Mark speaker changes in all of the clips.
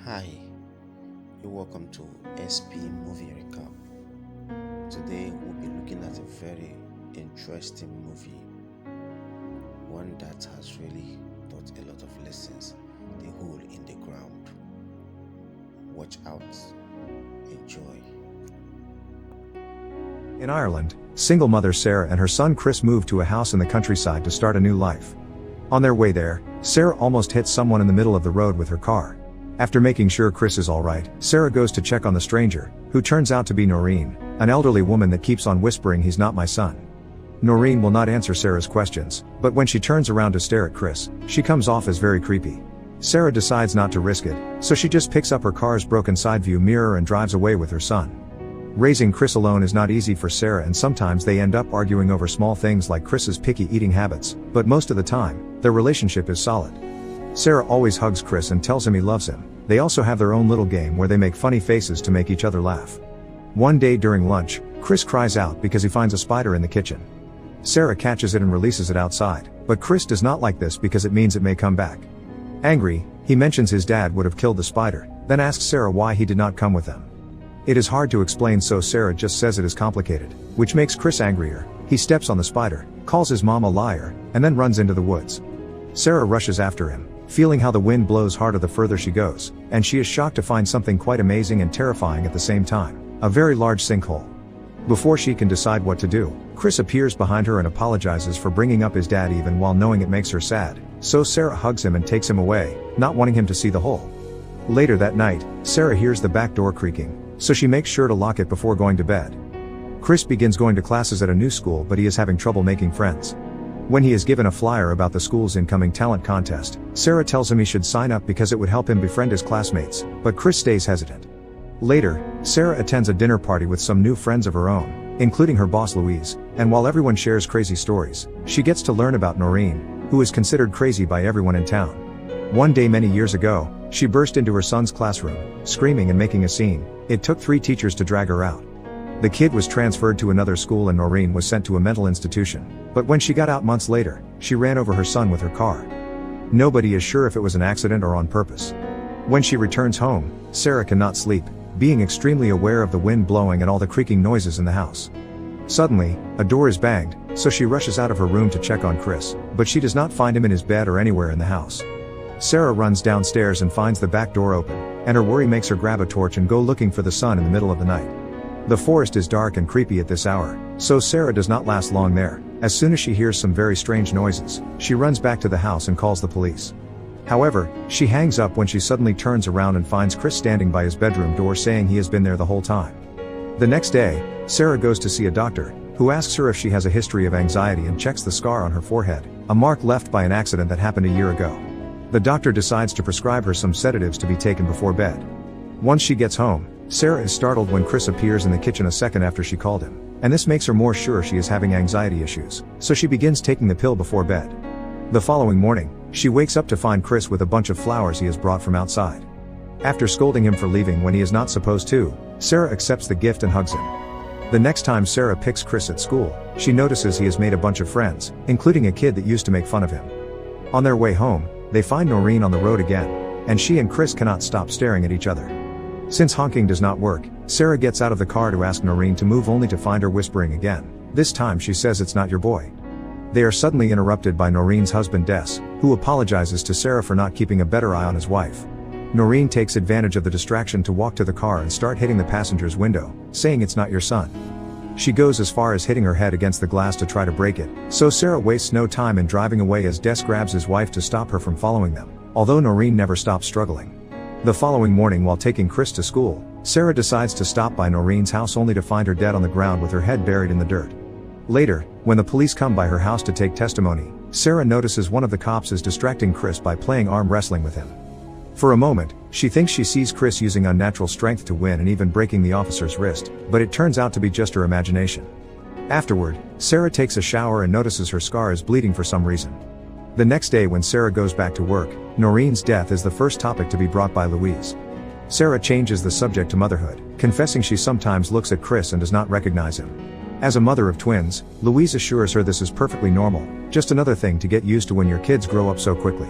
Speaker 1: Hi, you're welcome to SP Movie Recap. Today we'll be looking at a very interesting movie, one that has really taught a lot of lessons. The Hole in the Ground. Watch out, enjoy.
Speaker 2: In Ireland, single mother Sarah and her son Chris moved to a house in the countryside to start a new life. On their way there, Sarah almost hits someone in the middle of the road with her car. After making sure Chris is alright, Sarah goes to check on the stranger, who turns out to be Noreen, an elderly woman that keeps on whispering he's not my son. Noreen will not answer Sarah's questions, but when she turns around to stare at Chris, she comes off as very creepy. Sarah decides not to risk it, so she just picks up her car's broken side view mirror and drives away with her son. Raising Chris alone is not easy for Sarah, and sometimes they end up arguing over small things like Chris's picky eating habits, but most of the time, their relationship is solid. Sarah always hugs Chris and tells him he loves him. They also have their own little game where they make funny faces to make each other laugh. One day during lunch, Chris cries out because he finds a spider in the kitchen. Sarah catches it and releases it outside, but Chris does not like this because it means it may come back. Angry, he mentions his dad would have killed the spider, then asks Sarah why he did not come with them. It is hard to explain, so Sarah just says it is complicated, which makes Chris angrier. He steps on the spider, calls his mom a liar, and then runs into the woods. Sarah rushes after him, feeling how the wind blows harder the further she goes, and she is shocked to find something quite amazing and terrifying at the same time: a very large sinkhole. Before she can decide what to do, Chris appears behind her and apologizes for bringing up his dad even while knowing it makes her sad, so Sarah hugs him and takes him away, not wanting him to see the hole. Later that night, Sarah hears the back door creaking, so she makes sure to lock it before going to bed. Chris begins going to classes at a new school, but he is having trouble making friends. When he is given a flyer about the school's incoming talent contest, Sarah tells him he should sign up because it would help him befriend his classmates, but Chris stays hesitant. Later, Sarah attends a dinner party with some new friends of her own, including her boss Louise, and while everyone shares crazy stories, she gets to learn about Noreen, who is considered crazy by everyone in town. One day many years ago, she burst into her son's classroom, screaming and making a scene. It took 3 teachers to drag her out. The kid was transferred to another school and Noreen was sent to a mental institution, but when she got out months later, she ran over her son with her car. Nobody is sure if it was an accident or on purpose. When she returns home, Sarah cannot sleep, being extremely aware of the wind blowing and all the creaking noises in the house. Suddenly, a door is banged, so she rushes out of her room to check on Chris, but she does not find him in his bed or anywhere in the house. Sarah runs downstairs and finds the back door open, and her worry makes her grab a torch and go looking for the son in the middle of the night. The forest is dark and creepy at this hour, so Sarah does not last long there. As soon as she hears some very strange noises, she runs back to the house and calls the police. However, she hangs up when she suddenly turns around and finds Chris standing by his bedroom door saying he has been there the whole time. The next day, Sarah goes to see a doctor, who asks her if she has a history of anxiety and checks the scar on her forehead, a mark left by an accident that happened a year ago. The doctor decides to prescribe her some sedatives to be taken before bed. Once she gets home, Sarah is startled when Chris appears in the kitchen a second after she called him, and this makes her more sure she is having anxiety issues, so she begins taking the pill before bed. The following morning, she wakes up to find Chris with a bunch of flowers he has brought from outside. After scolding him for leaving when he is not supposed to, Sarah accepts the gift and hugs him. The next time Sarah picks Chris at school, she notices he has made a bunch of friends, including a kid that used to make fun of him. On their way home, they find Noreen on the road again, and she and Chris cannot stop staring at each other. Since honking does not work, Sarah gets out of the car to ask Noreen to move, only to find her whispering again. This time she says it's not your boy. They are suddenly interrupted by Noreen's husband Des, who apologizes to Sarah for not keeping a better eye on his wife. Noreen takes advantage of the distraction to walk to the car and start hitting the passenger's window, saying it's not your son. She goes as far as hitting her head against the glass to try to break it, so Sarah wastes no time in driving away as Des grabs his wife to stop her from following them, although Noreen never stops struggling. The following morning, while taking Chris to school, Sarah decides to stop by Noreen's house only to find her dead on the ground with her head buried in the dirt. Later, when the police come by her house to take testimony, Sarah notices one of the cops is distracting Chris by playing arm wrestling with him. For a moment, she thinks she sees Chris using unnatural strength to win and even breaking the officer's wrist, but it turns out to be just her imagination. Afterward, Sarah takes a shower and notices her scar is bleeding for some reason. The next day when Sarah goes back to work, Noreen's death is the first topic to be brought by Louise. Sarah changes the subject to motherhood, confessing she sometimes looks at Chris and does not recognize him. As a mother of twins, Louise assures her this is perfectly normal, just another thing to get used to when your kids grow up so quickly.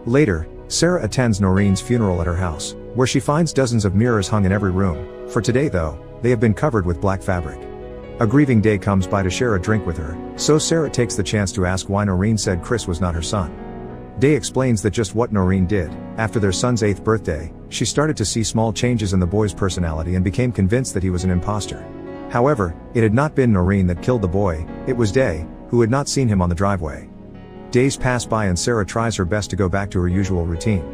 Speaker 2: Later, Sarah attends Noreen's funeral at her house, where she finds dozens of mirrors hung in every room. For today though, they have been covered with black fabric. A grieving Day comes by to share a drink with her, so Sarah takes the chance to ask why Noreen said Chris was not her son. Day explains that just what Noreen did. After their son's 8th birthday, she started to see small changes in the boy's personality and became convinced that he was an imposter. However, it had not been Noreen that killed the boy, it was Day, who had not seen him on the driveway. Days pass by and Sarah tries her best to go back to her usual routine.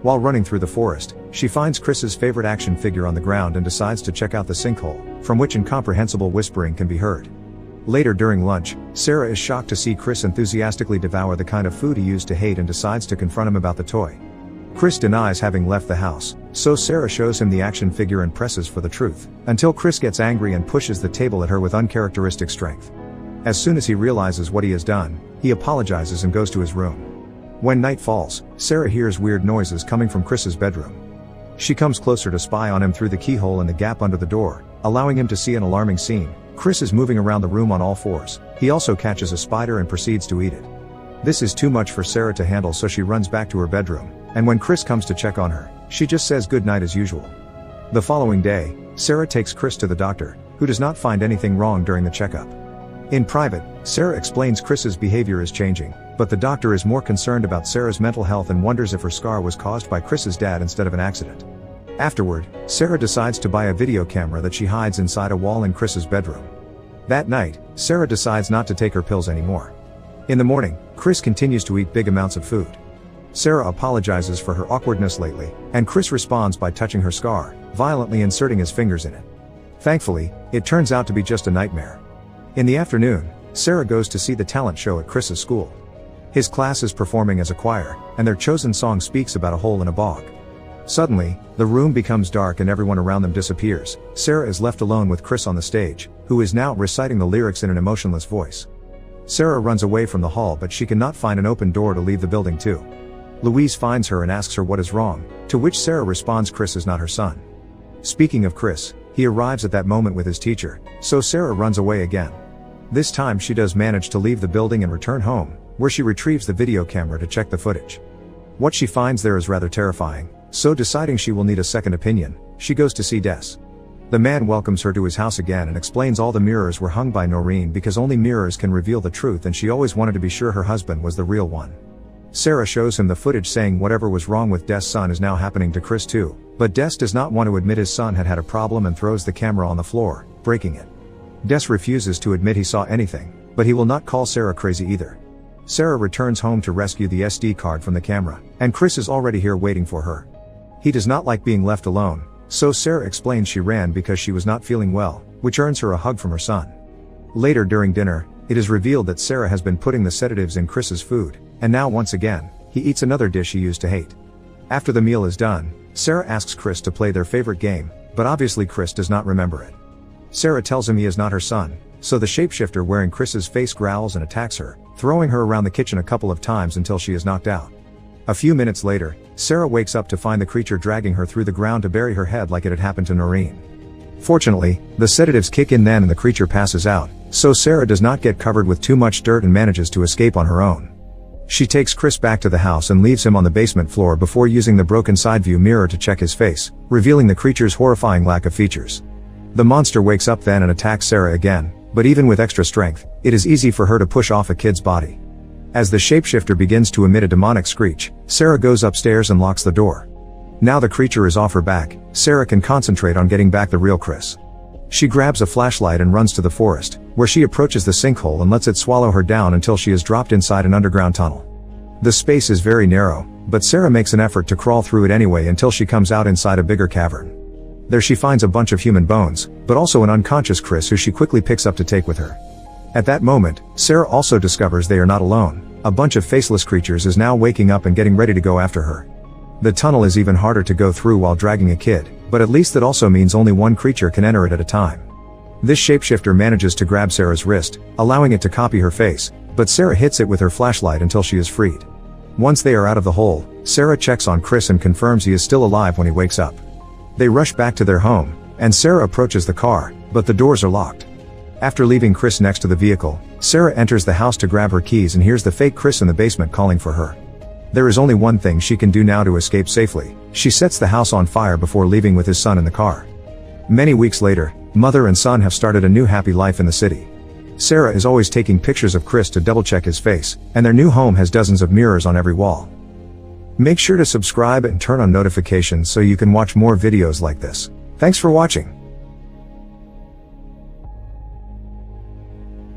Speaker 2: While running through the forest, she finds Chris's favorite action figure on the ground and decides to check out the sinkhole, from which incomprehensible whispering can be heard. Later during lunch, Sarah is shocked to see Chris enthusiastically devour the kind of food he used to hate and decides to confront him about the toy. Chris denies having left the house, so Sarah shows him the action figure and presses for the truth, until Chris gets angry and pushes the table at her with uncharacteristic strength. As soon as he realizes what he has done, he apologizes and goes to his room. When night falls, Sarah hears weird noises coming from Chris's bedroom. She comes closer to spy on him through the keyhole in the gap under the door, allowing him to see an alarming scene. Chris is moving around the room on all fours. He also catches a spider and proceeds to eat it. This is too much for Sarah to handle, so she runs back to her bedroom, and when Chris comes to check on her, she just says good night as usual. The following day, Sarah takes Chris to the doctor, who does not find anything wrong during the checkup. In private, Sarah explains Chris's behavior is changing, but the doctor is more concerned about Sarah's mental health and wonders if her scar was caused by Chris's dad instead of an accident. Afterward, Sarah decides to buy a video camera that she hides inside a wall in Chris's bedroom. That night, Sarah decides not to take her pills anymore. In the morning, Chris continues to eat big amounts of food. Sarah apologizes for her awkwardness lately, and Chris responds by touching her scar, violently inserting his fingers in it. Thankfully, it turns out to be just a nightmare. In the afternoon, Sarah goes to see the talent show at Chris's school. His class is performing as a choir, and their chosen song speaks about a hole in a bog. Suddenly, the room becomes dark and everyone around them disappears. Sarah is left alone with Chris on the stage, who is now reciting the lyrics in an emotionless voice. Sarah runs away from the hall, but she cannot find an open door to leave the building to. Louise finds her and asks her what is wrong, to which Sarah responds Chris is not her son. Speaking of Chris, he arrives at that moment with his teacher, so Sarah runs away again. This time she does manage to leave the building and return home, where she retrieves the video camera to check the footage. What she finds there is rather terrifying, so deciding she will need a second opinion, she goes to see Des. The man welcomes her to his house again and explains all the mirrors were hung by Noreen because only mirrors can reveal the truth, and she always wanted to be sure her husband was the real one. Sarah shows him the footage, saying whatever was wrong with Des' son is now happening to Chris too, but Des does not want to admit his son had a problem and throws the camera on the floor, breaking it. Des refuses to admit he saw anything, but he will not call Sarah crazy either. Sarah returns home to rescue the SD card from the camera, and Chris is already here waiting for her. He does not like being left alone, so Sarah explains she ran because she was not feeling well, which earns her a hug from her son. Later during dinner, it is revealed that Sarah has been putting the sedatives in Chris's food, and now once again, he eats another dish he used to hate. After the meal is done, Sarah asks Chris to play their favorite game, but obviously Chris does not remember it. Sarah tells him he is not her son, so the shapeshifter wearing Chris's face growls and attacks her, throwing her around the kitchen a couple of times until she is knocked out. A few minutes later, Sarah wakes up to find the creature dragging her through the ground to bury her head like it had happened to Noreen. Fortunately, the sedatives kick in then and the creature passes out, so Sarah does not get covered with too much dirt and manages to escape on her own. She takes Chris back to the house and leaves him on the basement floor before using the broken side view mirror to check his face, revealing the creature's horrifying lack of features. The monster wakes up then and attacks Sarah again, but even with extra strength, it is easy for her to push off a kid's body. As the shapeshifter begins to emit a demonic screech, Sarah goes upstairs and locks the door. Now the creature is off her back, Sarah can concentrate on getting back the real Chris. She grabs a flashlight and runs to the forest, where she approaches the sinkhole and lets it swallow her down until she is dropped inside an underground tunnel. The space is very narrow, but Sarah makes an effort to crawl through it anyway until she comes out inside a bigger cavern. There she finds a bunch of human bones, but also an unconscious Chris who she quickly picks up to take with her. At that moment, Sarah also discovers they are not alone. A bunch of faceless creatures is now waking up and getting ready to go after her. The tunnel is even harder to go through while dragging a kid, but at least that also means only one creature can enter it at a time. This shapeshifter manages to grab Sarah's wrist, allowing it to copy her face, but Sarah hits it with her flashlight until she is freed. Once they are out of the hole, Sarah checks on Chris and confirms he is still alive when he wakes up. They rush back to their home, and Sarah approaches the car, but the doors are locked. After leaving Chris next to the vehicle, Sarah enters the house to grab her keys and hears the fake Chris in the basement calling for her. There is only one thing she can do now to escape safely. She sets the house on fire before leaving with his son in the car. Many weeks later, mother and son have started a new happy life in the city. Sarah is always taking pictures of Chris to double-check his face, and their new home has dozens of mirrors on every wall. Make sure to subscribe and turn on notifications so you can watch more videos like this. Thanks for watching.